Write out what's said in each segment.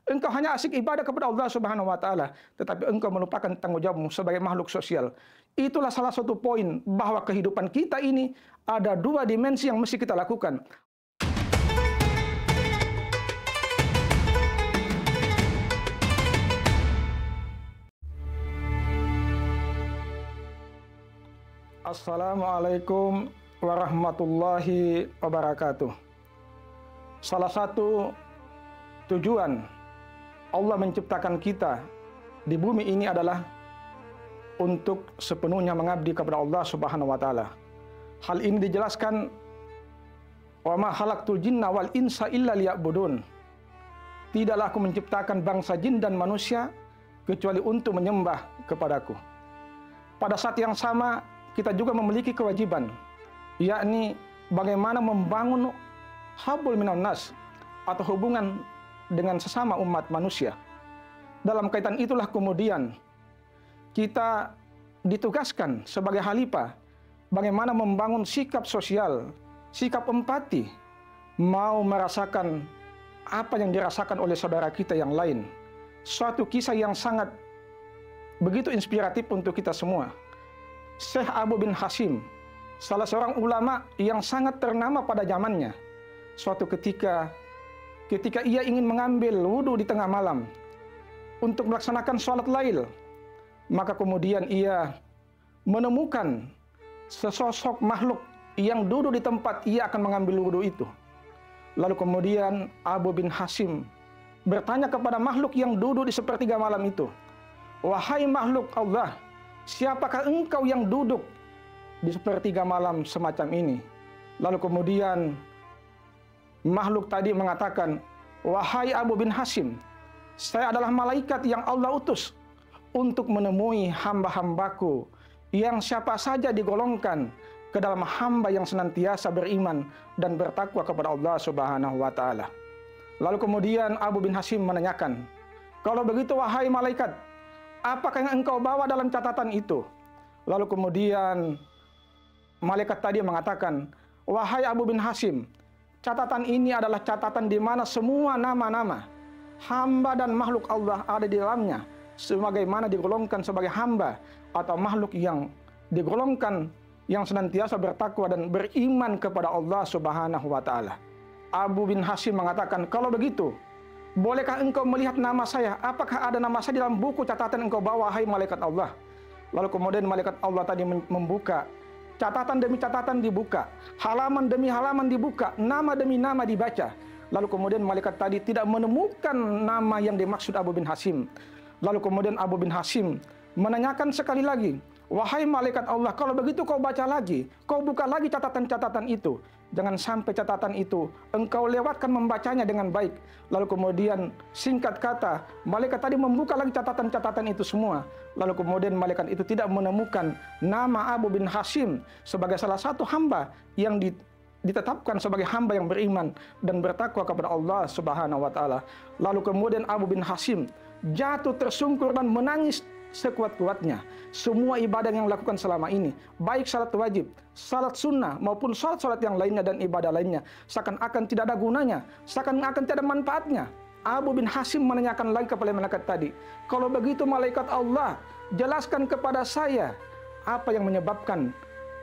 Engkau hanya asik ibadah kepada Allah Subhanahu wa taala, tetapi engkau melupakan tanggung jawabmu sebagai makhluk sosial. Itulah salah satu poin bahwa kehidupan kita ini ada dua dimensi yang mesti kita lakukan. Assalamualaikum warahmatullahi wabarakatuh. Salah satu tujuan Allah menciptakan kita di bumi ini adalah untuk sepenuhnya mengabdi kepada Allah Subhanahu wa taala. Hal ini dijelaskan, wa ma khalaqtul jinna wal insa illa liya'budun. Tidaklah aku menciptakan bangsa jin dan manusia kecuali untuk menyembah kepadaku. Pada saat yang sama kita juga memiliki kewajiban, yakni bagaimana membangun habul minan nas, atau hubungan dengan sesama umat manusia. Dalam kaitan itulah kemudian kita ditugaskan sebagai khalifah bagaimana membangun sikap sosial, sikap empati, mau merasakan apa yang dirasakan oleh saudara kita yang lain. Suatu kisah yang sangat begitu inspiratif untuk kita semua. Syekh Abu bin Hasim, salah seorang ulama yang sangat ternama pada zamannya, suatu ketika ia ingin mengambil wudhu di tengah malam untuk melaksanakan sholat lail, maka kemudian ia menemukan sesosok makhluk yang duduk di tempat ia akan mengambil wudhu itu. Lalu kemudian Abu bin Hasim bertanya kepada makhluk yang duduk di sepertiga malam itu, "Wahai makhluk Allah, siapakah engkau yang duduk di sepertiga malam semacam ini?" Lalu kemudian makhluk tadi mengatakan, "Wahai Abu bin Hasim, saya adalah malaikat yang Allah utus untuk menemui hamba-hambaku yang siapa saja digolongkan ke dalam hamba yang senantiasa beriman dan bertakwa kepada Allah Subhanahu wa taala." Lalu kemudian Abu bin Hasim menanyakan, "Kalau begitu wahai malaikat, apakah yang engkau bawa dalam catatan itu?" Lalu kemudian malaikat tadi mengatakan, "Wahai Abu bin Hasim, catatan ini adalah catatan di mana semua nama-nama hamba dan makhluk Allah ada di dalamnya, sebagaimana digolongkan sebagai hamba atau makhluk yang digolongkan yang senantiasa bertakwa dan beriman kepada Allah Subhanahu wa taala." Abu bin Hasim mengatakan, "Kalau begitu, bolehkah engkau melihat nama saya? Apakah ada nama saya dalam buku catatan engkau bawa, hai malaikat Allah?" Lalu kemudian malaikat Allah tadi membuka, catatan demi catatan dibuka, halaman demi halaman dibuka, nama demi nama dibaca. Lalu kemudian malaikat tadi tidak menemukan nama yang dimaksud Abu bin Hasim. Lalu kemudian Abu bin Hasim menanyakan sekali lagi, "Wahai malaikat Allah, kalau begitu kau baca lagi, kau buka lagi catatan-catatan itu. Jangan sampai catatan itu engkau lewatkan membacanya dengan baik." Lalu kemudian singkat kata, malaikat tadi membuka lagi catatan-catatan itu semua. Lalu kemudian malaikat itu tidak menemukan nama Abu bin Hasim sebagai salah satu hamba yang ditetapkan sebagai hamba yang beriman dan bertakwa kepada Allah Subhanahu wa taala. Lalu kemudian Abu bin Hasim jatuh tersungkur dan menangis sekuat-kuatnya. Semua ibadah yang dilakukan selama ini, baik salat wajib, salat sunnah, maupun salat-salat yang lainnya dan ibadah lainnya, seakan-akan tidak ada gunanya, seakan-akan tidak ada manfaatnya. Abu bin Hasim menanyakan lagi kepada malaikat tadi, "Kalau begitu malaikat Allah, jelaskan kepada saya apa yang menyebabkan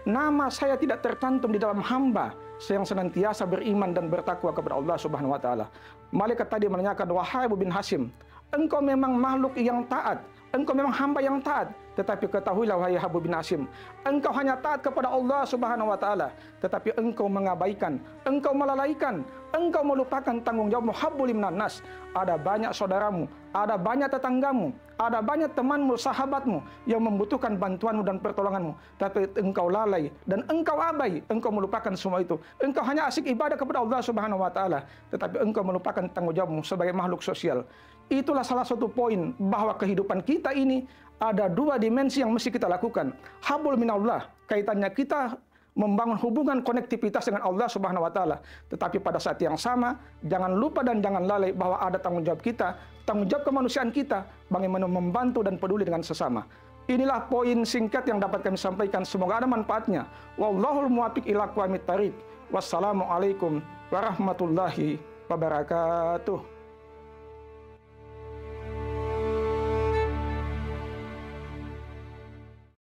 nama saya tidak tercantum di dalam hamba yang senantiasa beriman dan bertakwa kepada Allah Subhanahu wa taala." Malaikat tadi menanyakan, "Wahai Abu bin Hasim, engkau memang makhluk yang taat, engkau memang hamba yang taat, tetapi ketahuilah wahai Abu bin Hasim, engkau hanya taat kepada Allah Subhanahu wa taala, tetapi engkau mengabaikan, engkau melalaikan, engkau melupakan tanggung jawabmu habbul minan nas. Ada banyak saudaramu, ada banyak tetanggamu, ada banyak temanmu, sahabatmu yang membutuhkan bantuanmu dan pertolonganmu, tapi engkau lalai dan engkau abai, engkau melupakan semua itu. Engkau hanya asik ibadah kepada Allah Subhanahu wa taala, tetapi engkau melupakan tanggung jawabmu sebagai makhluk sosial." Itulah salah satu poin bahwa kehidupan kita ini ada dua dimensi yang mesti kita lakukan. Habul minallah, kaitannya kita membangun hubungan konektivitas dengan Allah Subhanahu wa taala. Tetapi pada saat yang sama, jangan lupa dan jangan lalai bahwa ada tanggung jawab kita, tanggung jawab kemanusiaan kita, bagaimana membantu dan peduli dengan sesama. Inilah poin singkat yang dapat kami sampaikan. Semoga ada manfaatnya. Wallahul muwaffiq ila aqwamit thariq. Wassalamualaikum warahmatullahi wabarakatuh.